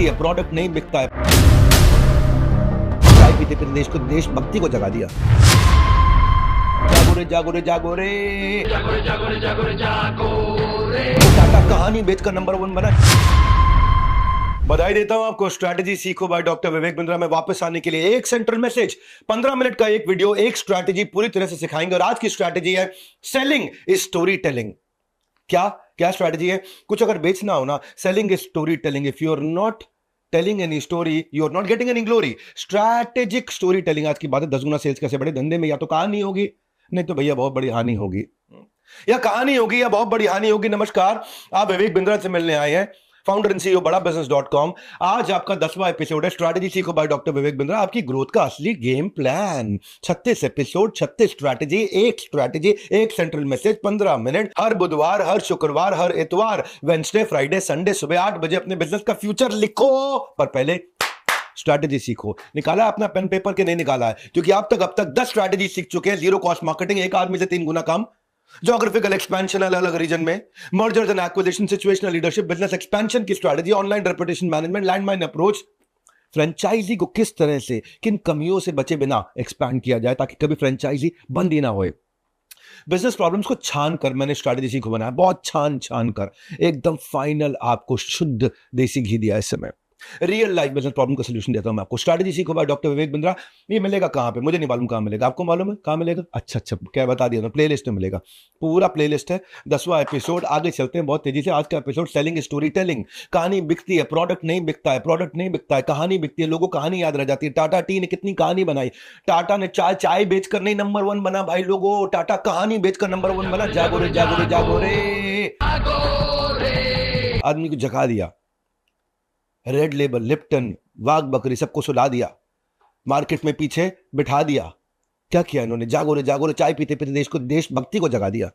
बिकती है, प्रोडक्ट नहीं बिकता है। चाय पीते पीते देश को देशभक्ति को जगा दिया। जागो रे जागो रे जागो रे जागो रे जागो रे जागो रे जागो रे। टाटा कहानी बेचकर नंबर 1 बना। बधाई देता हूं आपको। स्ट्रैटेजी सीखो बाय डॉक्टर विवेक बिंद्रा में वापस आने के लिए एक सेंट्रल मैसेज, 15 मिनट का एक वीडियो, एक स्ट्रैटेजी पूरी तरह से सिखाएंगे। और आज की स्ट्रैटेजी है सेलिंग इज स्टोरी टेलिंग। क्या स्ट्रैटेजी है? कुछ अगर बेचना हो ना, selling is story telling. If you are not telling any story, you are not getting any glory. Strategic story telling. आज की बात है 10 गुना सेल्स कैसे बड़े धंधे में। या तो कहानी होगी, नहीं तो भैया बहुत बड़ी हानि होगी, या कहानी होगी या बहुत बड़ी हानि होगी। नमस्कार, आप विवेक बिंद्रा से मिलने आए हैं, फाउंडर एंड सीईओ BadaBusiness.com। आज आपका 10वां एपिसोड है स्ट्रैटेजी सीखो बाय डॉक्टर विवेक बिंद्रा। आपकी ग्रोथ का असली गेम प्लान। 36 एपिसोड, 36 स्ट्रैटेजी, एक सेंट्रल मैसेज, 15 मिनट, हर बुधवार, हर शुक्रवार, हर इतवार, वेडनेसडे, फ्राइडे, संडे सुबह 8 बजे अपने बिजनेस का फ्यूचर लिखो। पर पहले स्ट्रैटेजी सीखो। निकाला अपना पेन पेपर के नहीं निकाला है? क्योंकि अब तक 10 स्ट्रैटेजी सीख चुके हैं। जीरो कॉस्ट मार्केटिंग, एक आदमी से 3 गुना काम, ज्योग्राफिकल एक्सपेंशन अलग अलग रीजन में, mergers and acquisition, situational leadership, business expansion की strategy, online reputation management, landmine approach, franchisee को किस तरह से, किन कमियों से बचे बिना एक्सपैंड किया जाए ताकि कभी फ्रेंचाइजी बंद ही ना होए। बिजनेस प्रॉब्लम्स को छान कर मैंने स्ट्रैटेजी सीखो बनाया, बहुत छान कर एकदम फाइनल आपको शुद्ध देसी घी दिया। इस समय रियल लाइफ बिजनेस प्रॉब्लम का सॉल्यूशन देता हूं मैं आपको। स्ट्रैटेजी सीखो बाय डॉक्टर विवेक बिंद्रा। ये मिलेगा कहां पे? मुझे नहीं मालूम कहां मिलेगा। आपको मालूम है कहां मिलेगा? अच्छा, क्या बता दिया? प्लेलिस्ट में मिलेगा, पूरा प्लेलिस्ट है। 10वां एपिसोड। आगे चलते हैं बहुत तेजी से। आज का एपिसोड सेलिंग स्टोरी टेलिंग। कहानी बिकती है, प्रोडक्ट नहीं बिकता है। प्रोडक्ट नहीं बिकता है, कहानी बिकती है। लोगों को कहानी याद रह जाती है। टाटा टी ने कितनी कहानी बनाई। टाटा ने चाय बेचकर नहीं नंबर 1 बना भाई लोगों, टाटा कहानी बेचकर नंबर 1 बना। जागो रे जागो रे जागो रे। आदमी को जगा दिया। रेड लेबल, लिप्टन, वाघ बकरी सबको सुला दिया, मार्केट में पीछे बिठा दिया। क्या किया इन्होंने? जागो रे चाय पीते पीते देश को देशभक्ति को जगा दिया।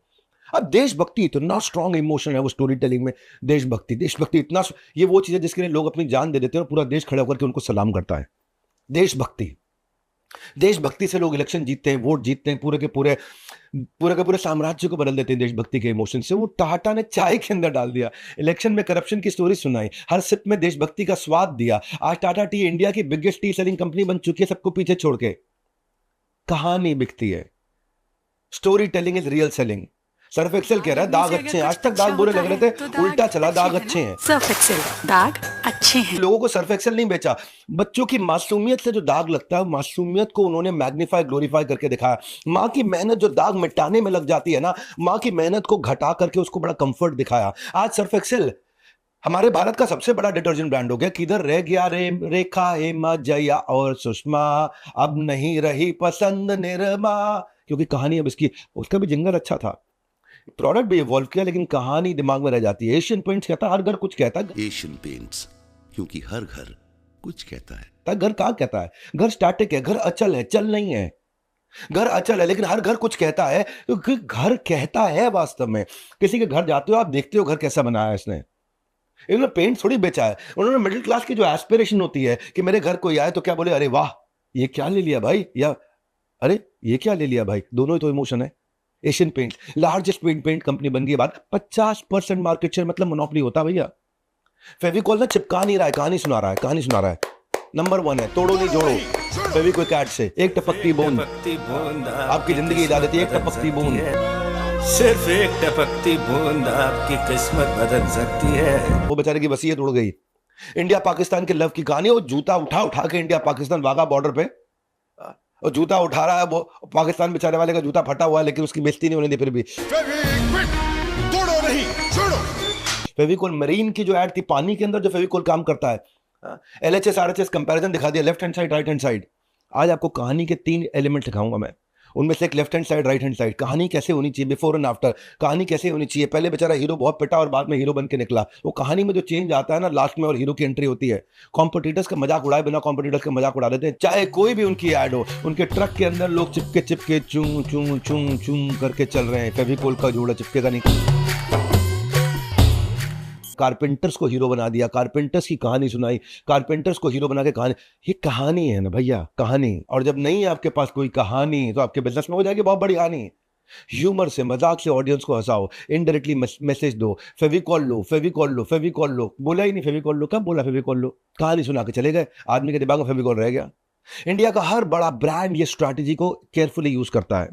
अब देशभक्ति इतना स्ट्रांग इमोशन है वो स्टोरी टेलिंग में। देशभक्ति इतना, ये वो चीज है जिसके लिए लोग अपनी जान दे देते हैं और पूरा देश खड़ा होकर के उनको सलाम करता है। देशभक्ति से लोग इलेक्शन जीतते हैं, वोट जीतते हैं, पूरे के पूरे साम्राज्य को बदल देते हैं देशभक्ति के इमोशन से। वो टाटा ने चाय के अंदर डाल दिया, इलेक्शन में करप्शन की स्टोरी सुनाई, हर सिप में देशभक्ति का स्वाद दिया। आज टाटा टी इंडिया की बिगेस्ट टी सेलिंग कंपनी बन चुकी है, सबको पीछे छोड़ के। कहानी बिकती है, story telling is real selling. Surf Excel कह रहा है दाग अच्छे हैं। आज तक दाग बुरे लग रहे थे, उल्टा चला, दाग अच्छे हैं। सर्फ एक्सेल दाग अच्छे हैं। लोगों को सर्फ एक्सेल नहीं बेचा। बच्चों की मासूमियत से जो दाग लगता है, मासूमियत को उन्होंने मैग्नीफाई, ग्लोरीफाई करके दिखाया। माँ की मेहनत जो दाग मिटाने में लग जाती है ना, माँ की मेहनत को घटा करके उसको बड़ा कंफर्ट दिखाया। आज सर्फ एक्सेल हमारे भारत का सबसे बड़ा डिटर्जेंट ब्रांड हो गया। किधर रह गया रेखा, हेमा, जया और सुषमा, अब नहीं रही पसंद निरमा। क्योंकि कहानी अब इसकी, उसका भी जिंगल अच्छा था, प्रोडक्ट भी इवॉल्व किया, लेकिन कहानी दिमाग में रह जाती है। एशियन पेंट्स कहता है हर घर कुछ कहता है। एशियन पेंट्स, क्योंकि हर घर कुछ कहता है। घर कहाँ कहता है? घर स्टैटिक है, घर अचल है, चल नहीं है। घर अचल है लेकिन हर घर कुछ कहता है, क्योंकि घर कहता है। वास्तव में किसी के घर जाते हो, आप देखते हो घर कैसा बनाया है इसने। इन्होंने पेंट थोड़ी बेचा है। उन्होंने मिडिल क्लास की जो एस्पिरेशन होती है कि मेरे घर कोई आए तो क्या बोले, अरे वाह ये क्या ले लिया भाई, या अरे ये क्या ले लिया भाई। दोनों ही तो इमोशन है। Asian Paint largest paint company बन गई। बात 50% मार्केट शेयर, मतलब मोनोपोली होता है भैया। फेविकॉल ना चिपका नहीं रहा है, कहानी सुना रहा है। नंबर 1 है, तोड़ो नहीं जोड़ो। फेविक्विक ऐड से एक टपकती बूंद आपकी जिंदगी हिला देती है। एक टपकती बूंद, सिर्फ एक टपकती बूंद आपकी किस्मत बदल सकती है। वो बेचारे की वसीयत उड़ गई। इंडिया पाकिस्तान के लव की कहानी। वो जूता उठा के इंडिया पाकिस्तान वाघा बॉर्डर पे, और जूता उठा रहा है वो, पाकिस्तान बेचारे वाले का जूता फटा हुआ है लेकिन उसकी बेइज्जती नहीं होने दी। फिर भी फेविकोल मरीन की जो ऐड थी, पानी के अंदर जो फेविकोल काम करता है, LHS RHS कंपैरिजन दिखा दिया, left hand side, right hand side. आज आपको कहानी के 3 एलिमेंट दिखाऊंगा मैं। उनमें से एक left hand side, right hand side. कहानी कैसे होनी चाहिए, बिफोर एंड आफ्टर। कहानी कैसे होनी चाहिए, पहले बेचारा हीरो बहुत पिटा और बाद में हीरो बन के निकला। वो कहानी में जो चेंज आता है ना लास्ट में, और हीरो की एंट्री होती है। कॉम्पिटिटर्स का मजाक उड़ाए बिना कॉम्पिटिटर्स का मजाक उड़ा देते हैं। चाहे कोई भी उनकी ऐड हो, उनके ट्रक के अंदर लोग चिपके चूं करके चल रहे हैं। फेविकोल का जोड़ा चिपकेगा नहीं। कारपेंटर्स को हीरो बना दिया, कारपेंटर्स की कहानी सुनाई, कारपेंटर्स को हीरो बना के कहानी। ये कहानी है ना भैया, कहानी। और जब नहीं है आपके पास कोई कहानी तो आपके बिजनेस में हो जाएगी बहुत बड़ी हानि। ह्यूमर से, मजाक से ऑडियंस को हंसाओ, इनडायरेक्टली मैसेज दो, फेविकॉल लो, फेविकॉल लो, फेविकॉल लो। बोला ही नहीं फेविकॉल लो, कब बोला फेविकॉल लो? कहानी सुना के चले गए, आदमी के दिमाग में फेविकॉल रह गया। इंडिया का हर बड़ा ब्रांड ये स्ट्रैटेजी को केयरफुली यूज करता है।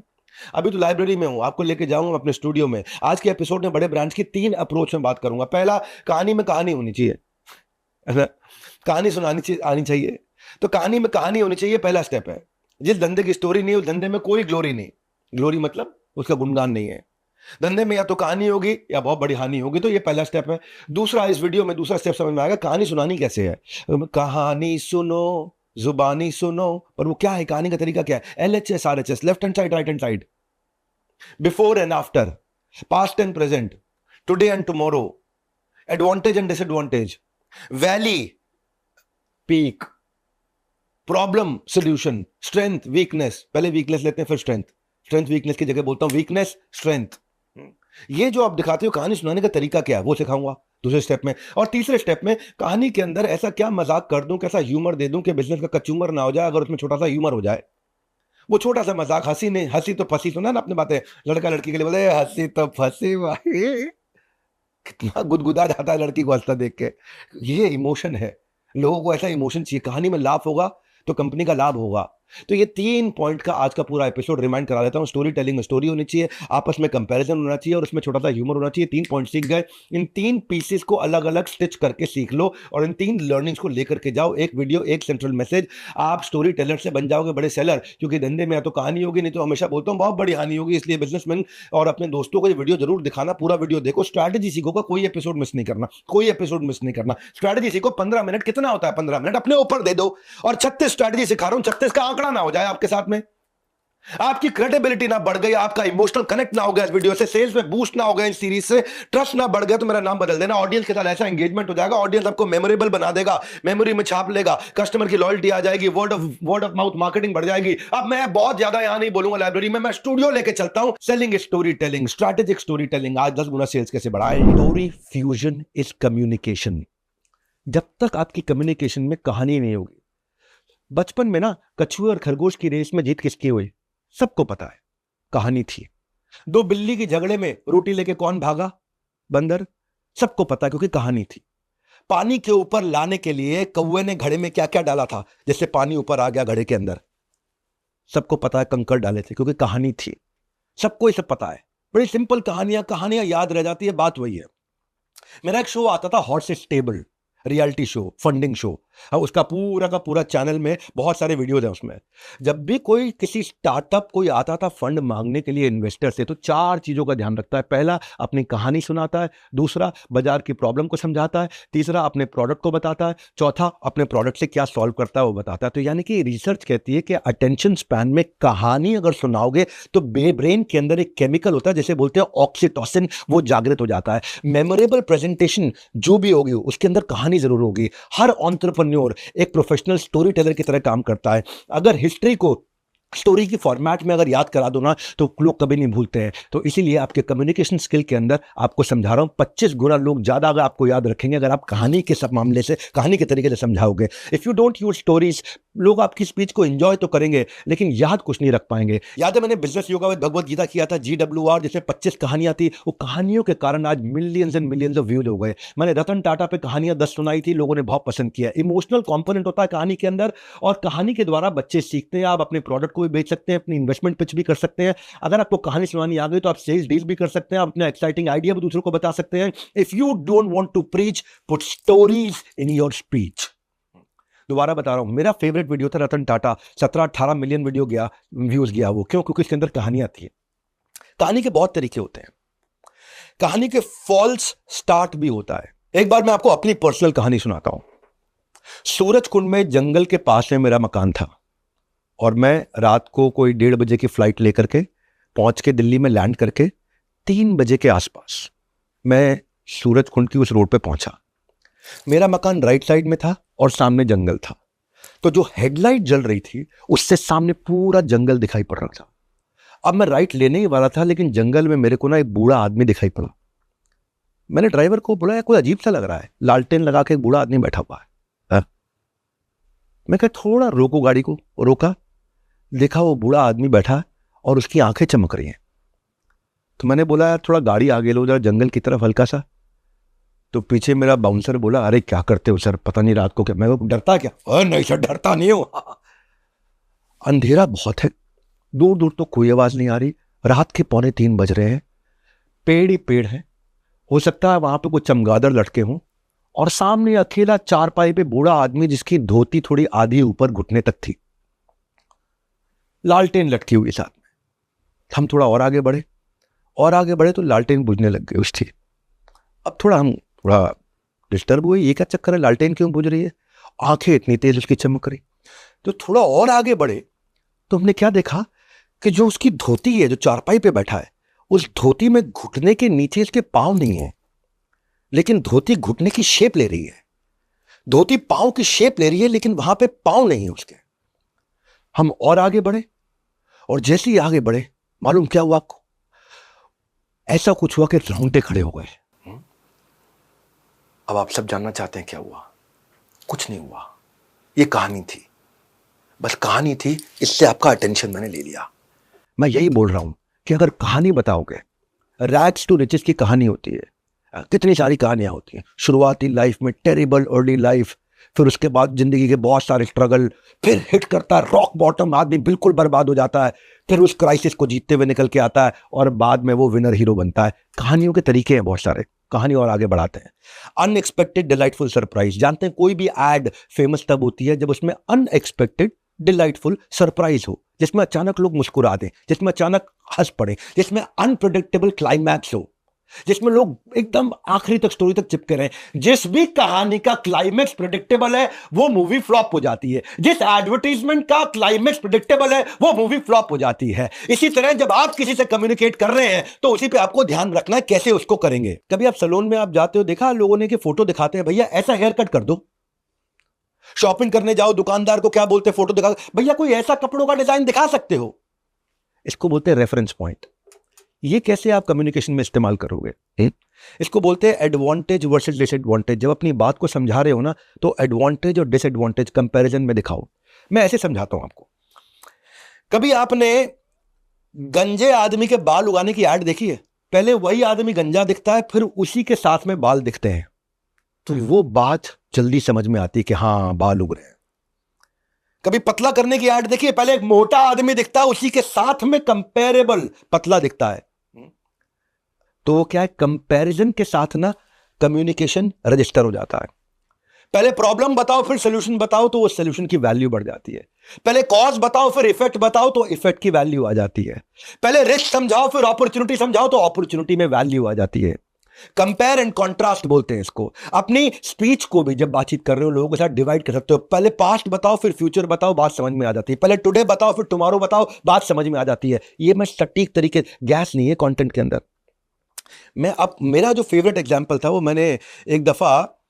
अभी तो लाइब्रेरी में हूं, आपको लेके जाऊंगा अपने स्टूडियो में। आज के एपिसोड में बड़े ब्रांड्स की 3 अप्रोच में बात करूंगा। पहला, कहानी में कहानी होनी चाहिए, है ना? कहानी सुनानी आनी चाहिए। तो कहानी में कहानी होनी चाहिए, पहला स्टेप है। जिस धंधे की स्टोरी नहीं, उस धंधे में कोई ग्लोरी नहीं। ग्लोरी मतलब उसका गुणगान नहीं है। धंधे में या तो कहानी होगी या बहुत बड़ी हानि होगी, तो ये पहला स्टेप है। दूसरा, इस वीडियो में दूसरा स्टेप समझ में आएगा, कहानी सुनानी कैसे है। कहानी सुनो, जुबानी सुनो, पर वो क्या है, कहानी का तरीका क्या है? LHS RHS, left hand side, right hand side, before and after, past and present, today and tomorrow, advantage and disadvantage, valley, peak, problem, solution, strength, weakness. पहले वीकनेस लेते हैं, फिर स्ट्रेंथ। स्ट्रेंथ वीकनेस की जगह बोलता हूं वीकनेस स्ट्रेंथ। ये जो आप दिखाते हो कहानी सुनाने का तरीका क्या है, वो सिखाऊंगा दूसरे स्टेप में। और तीसरे स्टेप में, कहानी के अंदर ऐसा क्या मजाक कर दूं, कैसा ह्यूमर दे दूं कि बिजनेस का कचूमर ना हो जाए अगर उसमें छोटा सा ह्यूमर हो जाए। वो छोटा सा मजाक, हंसी नहीं, हंसी तो फंसी, सुना ना आपने बातें, लड़का लड़की के लिए बोले हंसी तो फंसी भाई, कितना गुदगुदा जाता है लड़की को हंसता देख के। ये इमोशन है, लोगों को ऐसा इमोशन चाहिए। कहानी में लाभ होगा तो कंपनी का लाभ होगा। तो ये 3 पॉइंट का आज का पूरा एपिसोड रिमाइंड करा देता हूं। स्टोरी टेलिंग में स्टोरी होनी चाहिए, आपस में कंपैरिजन होना चाहिए और उसमें छोटा सा ह्यूमर होना चाहिए। 3 पॉइंट सीख गए, इन 3 पीसेस को अलग अलग स्टिच करके सीख लो और इन 3 लर्निंग्स को लेकर के जाओ। एक वीडियो, एक सेंट्रल मैसेज, आप स्टोरी टेलर से बन जाओगे बड़े सेलर। क्योंकि धंधे में या तो कहानी होगी, नहीं तो हमेशा बोलता हूं बहुत बड़ी हानि होगी। इसलिए बिजनेसमैन और अपने दोस्तों को ये वीडियो जरूर दिखाना, पूरा वीडियो देखो, स्ट्रैटेजी सीखोगा, कोई एपिसोड मिस नहीं करना, कोई एपिसोड मिस नहीं करना। स्ट्रैटेजी सीखो, 15 मिनट कितना होता है, 15 मिनट अपने ऊपर दे दो। और 36 स्ट्रैटेजी सिखा रहा हूं, 36 का आंकड़ा ना हो जाए आपके साथ में, आपकी क्रेडिबिलिटी ना बढ़ गई, आपका इमोशनल कनेक्ट ना हो गया इस वीडियो से, सेल्स में बूस्ट ना हो गया इस सीरीज से, ट्रस्ट ना बढ़ गया, तो मेरा नाम बदल देना। ऑडियंस के साथ ऐसा एंगेजमेंट हो जाएगा, ऑडियंस आपको मेमोरेबल बना देगा, मेमोरी में छाप लेगा, कस्टमर की लॉयल्टी आ जाएगी, वर्ड ऑफ माउथ मार्केटिंग बढ़ जाएगी। अब मैं बहुत ज्यादा यहां नहीं बोलूंगा लाइब्रेरी में, मैं स्टूडियो लेके चलता हूं। Selling story telling, strategic story telling, आज 10 गुना सेल्स कैसे बढ़ाए। Story fusion is communication. जब तक आपकी कम्युनिकेशन में कहानी नहीं होगी, बचपन में ना कछुए और खरगोश की रेस में जीत किसकी हुई, सबको पता है, कहानी थी। 2 बिल्ली के झगड़े में रोटी लेके कौन भागा, बंदर, सबको पता है क्योंकि कहानी थी। पानी के ऊपर लाने के लिए कौवे ने घड़े में क्या क्या डाला था, जैसे पानी ऊपर आ गया घड़े के अंदर, सबको पता है, कंकड़ डाले थे क्योंकि कहानी थी। सबको ये सब पता है। बड़ी सिंपल कहानियां याद रह जाती है, बात वही है। मेरा एक शो आता था, horse stable, reality show, funding show, उसका पूरा का पूरा चैनल में बहुत सारे वीडियोज हैं उसमें। जब भी कोई किसी स्टार्टअप कोई आता था फंड मांगने के लिए इन्वेस्टर से, तो 4 चीजों का ध्यान रखता है। पहला, अपनी कहानी सुनाता है। दूसरा, बाजार की प्रॉब्लम को समझाता है। तीसरा, अपने प्रोडक्ट को बताता है। चौथा, अपने प्रोडक्ट से क्या सॉल्व करता है वो बताता है। तो यानी कि रिसर्च कहती है कि अटेंशन स्पैन में कहानी अगर सुनाओगे तो ब्रेन के अंदर एक केमिकल होता है जैसे बोलते हैं ऑक्सीटोसिन, वो जागृत हो जाता है। मेमोरेबल प्रेजेंटेशन जो भी होगी उसके अंदर कहानी जरूर होगी। हर एंटरप्रेन्योर एक प्रोफेशनल स्टोरी टेलर की तरह काम करता है। अगर हिस्ट्री को स्टोरी की फॉर्मेट में अगर याद करा दो ना तो लोग कभी नहीं भूलते हैं। तो इसीलिए आपके कम्युनिकेशन स्किल के अंदर आपको समझा रहा हूं, 25 गुना लोग ज्यादा अगर आपको याद रखेंगे अगर आप कहानी के सब मामले से, कहानी के तरीके से समझाओगे। If you don't use stories, लोग आपकी स्पीच को एंजॉय तो करेंगे लेकिन याद कुछ नहीं रख पाएंगे। याद है मैंने बिजनेस योगा में भगवत गीता किया था, GWR, जिसमें 25 कहानियां थी। वो कहानियों के कारण आज millions and millions of views हो गए। मैंने रतन टाटा पे कहानियां 10 सुनाई थी, लोगों ने बहुत पसंद किया। इमोशनल कंपोनेंट होता है कहानी के अंदर और कहानी के द्वारा बच्चे सीखते हैं। आप अपने प्रोडक्ट को भी बेच सकते हैं, अपनी इन्वेस्टमेंट पिच भी कर सकते हैं। अगर आपको कहानी सुनानी आ गई तो आप सेल्स डील भी कर सकते हैं, आप अपना एक्साइटिंग आइडिया भी दूसरों को बता सकते हैं। If you don't want to preach, put stories in your speech. दोबारा बता रहा हूं, मेरा फेवरेट वीडियो था रतन टाटा, 17-18 मिलियन वीडियो गया, व्यूज गया वो। क्यों? क्योंकि इसके अंदर कहानियां थी। कहानी के बहुत तरीके होते हैं, कहानी के फॉल्स स्टार्ट भी होता है। एक बार मैं आपको अपनी पर्सनल कहानी सुनाता हूं। सूरज कुंड में जंगल के पास में मेरा मकान था और मैं रात को कोई 1:30 बजे की फ्लाइट लेकर के पहुंच के दिल्ली में लैंड करके 3 बजे के आसपास मैं सूरज कुंड की उस रोड पे पहुंचा। मेरा मकान राइट साइड में था और सामने जंगल था। तो जो हेडलाइट जल रही थी उससे सामने पूरा जंगल दिखाई पड़ रहा था। अब मैं राइट लेने ही वाला था लेकिन जंगल में मेरे को ना एक बूढ़ा आदमी दिखाई पड़ा। मैंने ड्राइवर को बोला, कोई अजीब सा लग रहा है, लालटेन लगा के एक बूढ़ा आदमी बैठा हुआ है। मैं कहा थोड़ा रोको गाड़ी को। रोका, देखा वो बूढ़ा आदमी बैठा और उसकी आंखें चमक रही हैं। तो मैंने बोला यार थोड़ा गाड़ी आगे लो जरा जंगल की तरफ हल्का सा। तो पीछे मेरा बाउंसर बोला अरे क्या करते हो सर, पता नहीं रात को क्या। मैं डरता क्या? नहीं सर डरता नहीं हूं। अंधेरा बहुत है, दूर दूर तो कोई आवाज नहीं आ रही, रात के 2:45 बज रहे हैं, पेड़ ही पेड़ है, हो सकता है वहां पे कुछ चमगादड़ लटके हों, और सामने अकेला चारपाई पे बूढ़ा आदमी जिसकी धोती थोड़ी आधी ऊपर घुटने तक थी, लालटेन लटकी हुई साथ में। हम थोड़ा और आगे बढ़े तो लालटेन बुझने लग गई उसकी। अब हम थोड़ा डिस्टर्ब हुए, ये क्या चक्कर है, लालटेन क्यों बुझ रही है, आंखें इतनी तेज उसकी चमक रही। तो थोड़ा और आगे बढ़े तो हमने क्या देखा कि जो उसकी धोती है, जो चारपाई पे बैठा है, उस धोती में घुटने के नीचे इसके पांव नहीं है, लेकिन धोती घुटने की शेप ले रही है, धोती पांव की शेप ले रही है, लेकिन वहां पे पांव नहीं है उसके। हम और आगे बढ़े, और जैसे ही आगे बढ़े मालूम क्या हुआ आपको? ऐसा कुछ हुआ कि रोंगटे खड़े हो गए। अब आप सब जानना चाहते हैं क्या हुआ? कुछ नहीं हुआ, ये कहानी थी, बस कहानी थी, इससे आपका अटेंशन मैंने ले लिया। मैं यही बोल रहा हूं कि अगर कहानी बताओगे, रैग्स टू रिचेस की कहानी होती है, कितनी सारी कहानियां होती हैं, शुरुआती लाइफ में टेरिबल अर्ली लाइफ, फिर उसके बाद जिंदगी के बहुत सारे स्ट्रगल, फिर हिट करता है रॉक बॉटम, आदमी बिल्कुल बर्बाद हो जाता है, फिर उस क्राइसिस को जीतते हुए निकल के आता है, और बाद में वो विनर हीरो बनता है। कहानियों के तरीके हैं बहुत सारे, कहानी और आगे बढ़ाते हैं। अनएक्सपेक्टेड डिलाइटफुल सरप्राइज, जानते हैं कोई भी एड फेमस तब होती है जब उसमें अनएक्सपेक्टेड डिलाइटफुल सरप्राइज हो, जिसमें अचानक लोग मुस्कुरा दें, जिसमें अचानक हंस पड़े, जिसमें अनप्रेडिक्टेबल क्लाइमैक्स हो, जिसमें लोग एकदम आखिरी तक स्टोरी तक चिपके रहे। जिस भी कहानी का क्लाइमैक्स प्रेडिक्टेबल है वो मूवी फ्लॉप हो जाती है, जिस एडवर्टाइजमेंट का क्लाइमैक्स प्रेडिक्टेबल है वो मूवी फ्लॉप हो जाती है। इसी तरह जब आप किसी से कम्युनिकेट कर रहे हैं तो उसी पे आपको ध्यान रखना है कैसे उसको करेंगे। कभी आप सैलून में आप जाते हो, देखा लोगों ने कि फोटो दिखाते हैं, भैया ऐसा हेयर कट कर दो। शॉपिंग करने जाओ, दुकानदार को क्या बोलते हैं, फोटो दिखा, भैया कोई ऐसा कपड़ों का डिजाइन दिखा सकते हो। इसको बोलते हैं रेफरेंस पॉइंट। ये कैसे आप कम्युनिकेशन में इस्तेमाल करोगे? इसको बोलते हैं एडवांटेज वर्सेस डिसएडवांटेज। जब अपनी बात को समझा रहे हो ना, तो एडवांटेज और डिसएडवांटेज कंपैरिजन में दिखाओ। मैं ऐसे समझाता हूं आपको। कभी आपने गंजे आदमी के बाल उगाने की ऐड देखी है? पहले वही आदमी गंजा दिखता है, फिर उसी के साथ में बाल दिखते हैं, तो वो बात जल्दी समझ में आती है कि हाँ बाल उग रहे हैं। कभी पतला करने की ऐड देखिए, पहले एक मोटा आदमी दिखता है, उसी के साथ में कंपेरेबल पतला दिखता है, तो क्या है, कंपैरिजन के साथ ना कम्युनिकेशन रजिस्टर हो जाता है। पहले प्रॉब्लम बताओ फिर सोल्यूशन बताओ, तो वो सोल्यूशन की वैल्यू बढ़ जाती है। पहले कॉज बताओ फिर इफेक्ट बताओ, तो इफेक्ट की वैल्यू आ जाती है। पहले रिस्क समझाओ फिर अपॉर्चुनिटी समझाओ, तो अपॉर्चुनिटी में वैल्यू आ जाती है। कंपेयर एंड कॉन्ट्रास्ट बोलते हैं इसको। अपनी स्पीच को भी जब बातचीत कर रहे हो लोगों के साथ डिवाइड कर सकते हो। पहले पास्ट बताओ फिर फ्यूचर बताओ, बात समझ में आ जाती है। पहले टुडे बताओ फिर टुमारो बताओ, बात समझ में आ जाती है। ये मैं सटीक तरीके, गैस नहीं है कंटेंट के अंदर। मैं अब मेरा जो फेवरेट एग्जांपल था वो मैंने एक दफा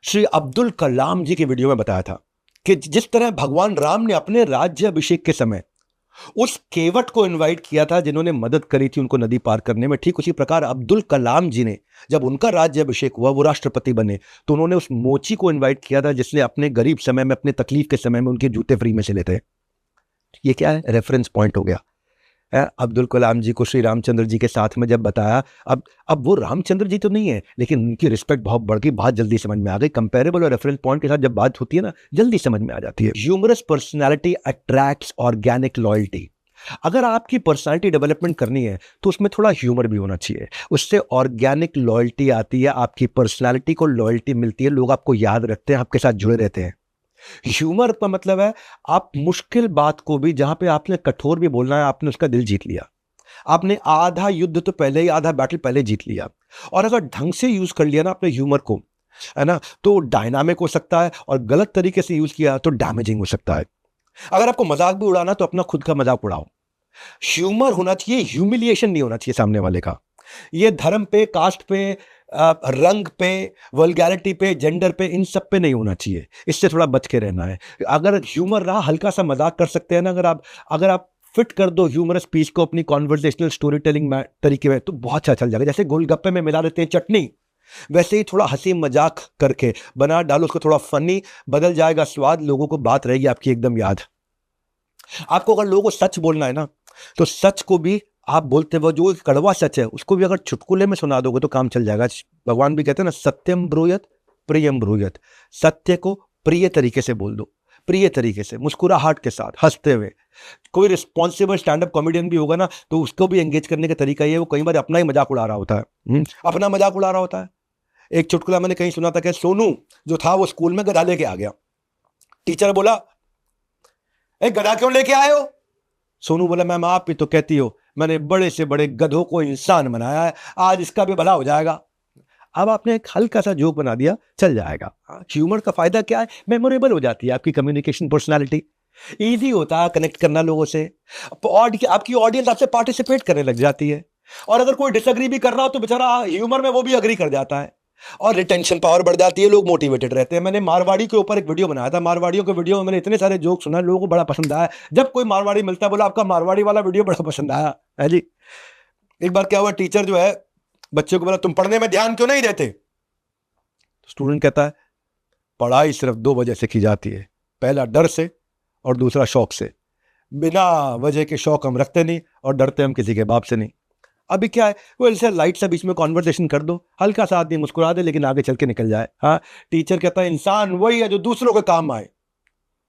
श्री अब्दुल कलाम जी की वीडियो में बताया था कि जिस तरह भगवान राम ने अपने राज्य अभिषेक के समय उस केवट को इनवाइट किया था जिन्होंने मदद करी थी उनको नदी पार करने में, ठीक उसी प्रकार अब्दुल कलाम जी ने जब उनका राज्य अभिषेक हुआ, वो राष्ट्रपति बने, तो उन्होंने उस मोची को इनवाइट किया था जिसने अपने गरीब समय में, अपने तकलीफ के समय में उनके जूते फ्री में से लेते। ये क्या है? रेफरेंस पॉइंट हो गया। अब्दुल कलाम जी को श्री रामचंद्र जी के साथ में जब बताया, अब वो रामचंद्र जी तो नहीं है, लेकिन उनकी रिस्पेक्ट बहुत बढ़ गई, बात जल्दी समझ में आ गई। कंपेरेबल और रेफरेंस पॉइंट के साथ जब बात होती है ना, जल्दी समझ में आ जाती है। Humorous personality attracts organic loyalty. अगर आपकी पर्सनैलिटी डेवलपमेंट करनी है तो उसमें थोड़ा ह्यूमर भी होना चाहिए, उससे ऑर्गेनिक लॉयल्टी आती है, आपकी पर्सनैलिटी को लॉयल्टी मिलती है, लोग आपको याद रखते हैं, आपके साथ जुड़े रहते हैं। ह्यूमर का मतलब है आप मुश्किल बात को भी, जहां पे आपने कठोर भी बोलना है, आपने उसका दिल जीत लिया। आपने आधा युद्ध तो पहले ही, आधा बैटल पहले जीत लिया। और अगर ढंग से यूज कर लिया ना अपने ह्यूमर को, है ना, तो डायनामिक हो सकता है, और गलत तरीके से यूज किया तो डैमेजिंग हो सकता है। अगर आपको मजाक भी उड़ाना तो अपना खुद का मजाक उड़ाओ। ह्यूमर होना चाहिए, ह्यूमिलिएशन नहीं होना चाहिए सामने वाले का। ये धर्म पे, कास्ट पे, रंग पे, वल्गैरिटी पे, जेंडर पे, इन सब पे नहीं होना चाहिए। इससे थोड़ा बच के रहना है। अगर ह्यूमर रहा, हल्का सा मजाक कर सकते हैं ना, अगर आप फिट कर दो ह्यूमरस स्पीच को अपनी कॉन्वर्सेशनल स्टोरी टेलिंग तरीके में, तो बहुत अच्छा चल जाएगा। जैसे गोलगप्पे में मिला देते हैं चटनी, वैसे ही थोड़ा हंसी मजाक करके बना डालो उसको, थोड़ा फनी, बदल जाएगा स्वाद, लोगों को बात रहेगी आपकी एकदम याद। आपको अगर लोगों को सच बोलना है ना, तो सच को भी आप बोलते वो जो कड़वा सच है उसको भी अगर चुटकुले में सुना दोगे तो काम चल जाएगा। भगवान भी कहते हैं ना, सत्यम ब्रूयत प्रियम ब्रूयत। सत्य को प्रिय तरीके से बोल दो, प्रिय तरीके से, मुस्कुराहट के साथ, हंसते हुए। कोई रिस्पॉन्सिबल स्टैंड अप कॉमेडियन भी होगा ना तो उसको भी एंगेज करने का तरीका ये है, वो कई बार अपना ही मजाक उड़ा रहा होता है, अपना मजाक उड़ा रहा होता है। एक चुटकुला मैंने कहीं सुना था कि सोनू जो था वो स्कूल में गधा लेके आ गया। टीचर बोला, ए गधा क्यों लेके आए हो? सोनू बोला, मैम आप भी तो कहती हो मैंने बड़े से बड़े गधों को इंसान बनाया है, आज इसका भी भला हो जाएगा। अब आपने एक हल्का सा जोक बना दिया, चल जाएगा। ह्यूमर का फायदा क्या है? मेमोरेबल हो जाती है आपकी कम्युनिकेशन पर्सनालिटी, इजी होता है कनेक्ट करना लोगों से, आपकी ऑडियंस आपसे पार्टिसिपेट करने लग जाती है। और अगर कोई डिसएग्री भी कर रहा हो तो बेचारा ह्यूमर में वो भी अग्री कर जाता है और रिटेंशन पावर बढ़ जाती है, लोग मोटिवेटेड रहते हैं। मैंने मारवाड़ी के ऊपर एक वीडियो बनाया था, मारवाड़ियों के वीडियो में मैंने इतने सारे जोक सुना, लोगों को बड़ा पसंद आया। जब कोई मारवाड़ी मिलता है बोला आपका मारवाड़ी वाला वीडियो बड़ा पसंद आया है जी। एक बार क्या हुआ, टीचर जो है बच्चे को बोला तुम पढ़ने में ध्यान क्यों नहीं देते? स्टूडेंट कहता है पढ़ाई सिर्फ 2 वजह से की जाती है, पहला डर से और दूसरा शौक से। बिना वजह के शौक हम रखते नहीं और डरते हम किसी के बाप से नहीं। अभी क्या है, वो ऐसे लाइट सा बीच में कॉन्वर्सेशन कर दो, हल्का सा आदमी मुस्कुरा दे लेकिन आगे चल के निकल जाए। हाँ, टीचर कहता है इंसान वही है जो दूसरों के काम आए।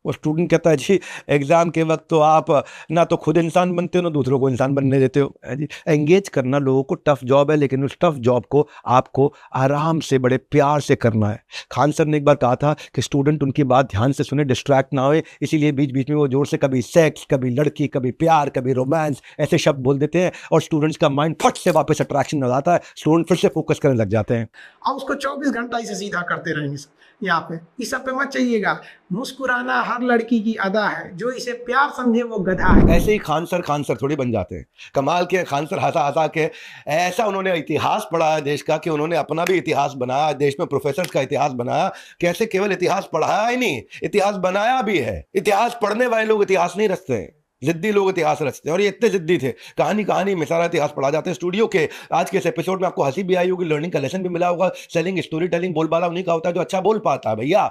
वो स्टूडेंट कहता है जी एग्जाम के वक्त तो आप ना तो खुद इंसान बनते हो ना दूसरों को इंसान बनने देते हो जी। एंगेज करना लोगों को टफ जॉब है, लेकिन उस टफ जॉब को आपको आराम से बड़े प्यार से करना है। खान सर ने एक बार कहा था कि स्टूडेंट उनकी बात ध्यान से सुने, डिस्ट्रैक्ट ना होए, इसीलिए बीच बीच में वो जोर से कभी सेक्स, कभी लड़की, कभी प्यार, कभी रोमांस ऐसे शब्द बोल देते हैं और स्टूडेंट्स का माइंड फट से वापस अट्रैक्शन हो जाता है, स्टूडेंट फिर से फोकस करने लग जाते हैं। आप उसको 24 घंटा इसे सीधा करते रहेंगे यहाँ पे, इस सब पे मत चाहिएगा। मुस्कुराना हर लड़की की अदा है, जो इसे प्यार समझे वो गधा है। ऐसे ही खान सर थोड़ी बन जाते हैं। कमाल के खान सर हंसा हंसा के ऐसा उन्होंने इतिहास पढ़ा है देश का कि उन्होंने अपना भी इतिहास बनाया, देश में प्रोफेसर का इतिहास बनाया। कैसे केवल इतिहास पढ़ाया ही नहीं, इतिहास बनाया भी है। इतिहास पढ़ने वाले लोग इतिहास नहीं रचते हैं, जिद्दी लोग इतिहास रचते हैं और ये इतने जिद्दी थे, कहानी में सारा इतिहास पढ़ा जाते हैं। स्टूडियो के आज के इस एपिसोड में आपको हंसी भी आई होगी, लर्निंग का लेसन भी मिला होगा। सेलिंग, स्टोरी टेलिंग, बोलबाला उन्हीं का होता है जो अच्छा बोल पाता है। भैया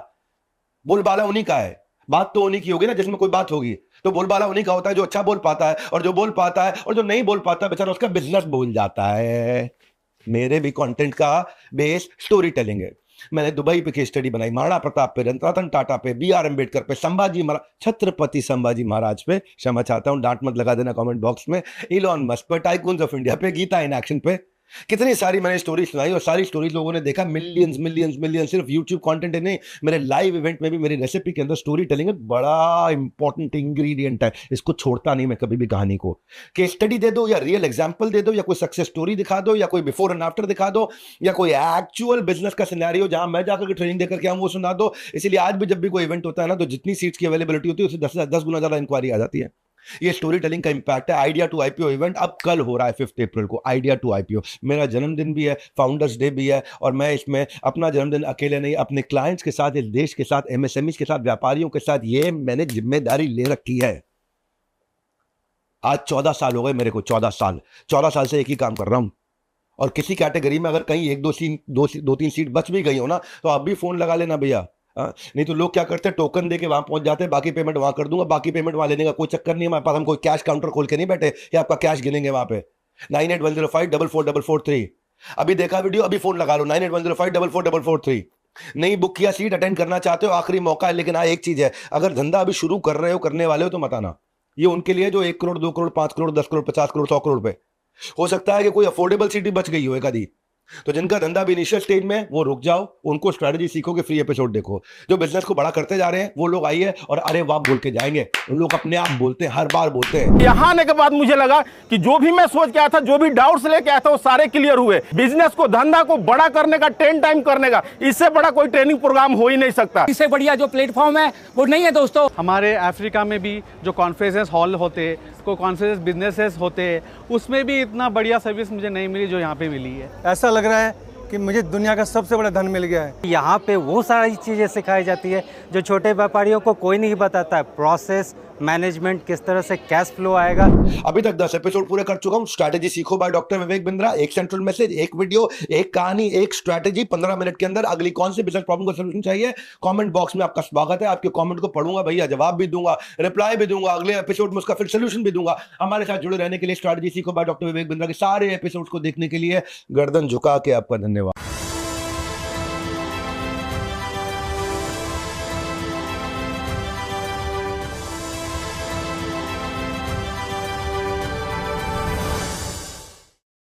बोलबाला उन्हीं का है, बात तो उन्हीं की होगी ना जिसमें कोई बात होगी, तो बोलबाला उन्हीं का होता है जो अच्छा बोल पाता है। और जो बोल पाता है और जो नहीं बोल पाता बेचारा उसका बिजनेस बोल जाता है। मेरे भी कंटेंट का बेस स्टोरी टेलिंग है। मैंने दुबई पे केस स्टडी बनाई, महाराणा प्रताप पे, रतन टाटा पे, BR अम्बेडकर पे, संभाजी महाराज, छत्रपति संभाजी महाराज पे, क्षमा चाहता हूं डांट मत लगा देना कमेंट बॉक्स में, इलॉन मस्क पे, टाइकून्स ऑफ इंडिया पे, गीता इन एक्शन पे, कितनी सारी मैंने स्टोरी सुनाई और सारी स्टोरी लोगों ने देखा। मिलियंस सिर्फ यूट्यूब कंटेंट है नहीं, मेरे लाइव इवेंट में भी मेरी रेसिपी के अंदर स्टोरी टेलिंग एक बड़ा इंपॉर्टेंट इंग्रेडिएंट है। इसको छोड़ता नहीं मैं कभी भी कहानी को। केस स्टडी दे दो या रियल एग्जांपल दे दो या कोई सक्सेस स्टोरी दिखा दो या कोई बिफोर एंड आफ्टर दिखा दो या कोई एक्चुअल बिजनेस का सिनेरियो जहां मैं जाकर के ट्रेनिंग देकर के आऊं वो सुना दो। इसलिए आज भी जब भी कोई इवेंट होता है ना तो जितनी सीट्स की अवेलेबिलिटी होती है उससे 10 गुना ज्यादा इंक्वायरी आ जाती है। ये स्टोरी टेलिंग का इंपैक्ट है। आइडिया टू आईपीओ इवेंट अब कल हो रहा है 5 अप्रैल को, आइडिया टू आईपीओ। मेरा जन्मदिन भी है, फाउंडर्स डे भी है और मैं इसमें अपना जन्मदिन अकेले नहीं अपने क्लाइंट्स के साथ, इस देश के साथ, MSMEs के साथ, व्यापारियों के साथ ये मैंने जिम्मेदारी ले रखी है। आज 14 साल हो गए मेरे को, 14 साल से एक ही काम कर रहा हूं। और किसी कैटेगरी में अगर कहीं 1-2-3 सीट बच भी गई हो ना तो आप भी फोन लगा लेना भैया। नहीं तो लोग क्या करते हैं, टोकन देके वहां पहुंच जाते हैं, बाकी पेमेंट वहां कर दूंगा। बाकी पेमेंट वहां लेने का कोई चक्कर नहीं है हमारे पास, हम कोई कैश काउंटर खोल के नहीं बैठे या आपका कैश गिनेंगे वहां पे। 9810544443 अभी देखा वीडियो, अभी फोन लगा लो 9810544443। नहीं बुक किया सीट, अटेंड करना चाहते हो, आखिरी मौका है। लेकिन एक चीज है, अगर धंधा अभी शुरू कर रहे हो, करने वाले हो तो मत आना। ये उनके लिए जो 1 करोड़ 2 करोड़ 5 करोड़ 10 करोड़ 50 करोड़ 100 करोड़ पे हो सकता है कि कोई अफोर्डेबल सीट भी बच गई हो एक आधी। तो जिनका धंधा भी इनिशियल स्टेज में, वो रुक जाओ, उनको स्ट्रेटजी सीखो के फ्री एपिसोड देखो। जो बिजनेस को बड़ा करते जा रहे हैं वो लोग आइए और अरे वाह बोल के जाएंगे। उन लोग अपने आप बोलते हैं, हर बार बोलते हैं। यहाँ आने के बाद मुझे लगा कि जो भी मैं सोच के आया था, जो भी डाउट्स लेके आया था, वो सारे क्लियर हुए। बिजनेस को, धंधा को बड़ा करने का, 10 टाइम करने का, इससे बड़ा कोई ट्रेनिंग प्रोग्राम हो ही नहीं सकता। इससे बढ़िया जो प्लेटफॉर्म है वो नहीं है दोस्तों। हमारे अफ्रीका में भी जो कॉन्फ्रेंस हॉल होते, को कॉन्फ्रेंस बिजनेसेस होते, उसमें भी इतना बढ़िया सर्विस मुझे नहीं मिली जो यहाँ पे मिली है। ऐसा लग रहा है कि मुझे दुनिया का सबसे बड़ा धन मिल गया है। यहाँ पे वो सारी चीज़ें सिखाई जाती है जो छोटे व्यापारियों को कोई नहीं बताता है। प्रोसेस, मैनेजमेंट, किस तरह से कैश फ्लो आएगा। अभी तक 10 एपिसोड पूरे कर चुका हूं। स्ट्रैटेजी सीखो बाय डॉक्टर विवेक बिंद्रा। एक सेंट्रल मैसेज, एक वीडियो, एक कहानी, एक स्ट्रैटेजी, 15 मिनट के अंदर अगली कौन सी बिजनेस प्रॉब्लम का सलूशन चाहिए। कमेंट बॉक्स में आपका स्वागत है। आपके कमेंट को पढ़ूंगा भैया, जवाब भी दूंगा, रिप्लाई भी दूंगा, अगले एपिसोड में उसका फिर सोल्यूशन भी दूंगा। हमारे साथ जुड़े रहने के लिए, स्ट्रैटेजी सीखो बाय डॉक्टर विवेक बिंद्रा के सारे एपिसोड्स को देखने के लिए गर्दन झुका के आपका धन्यवाद।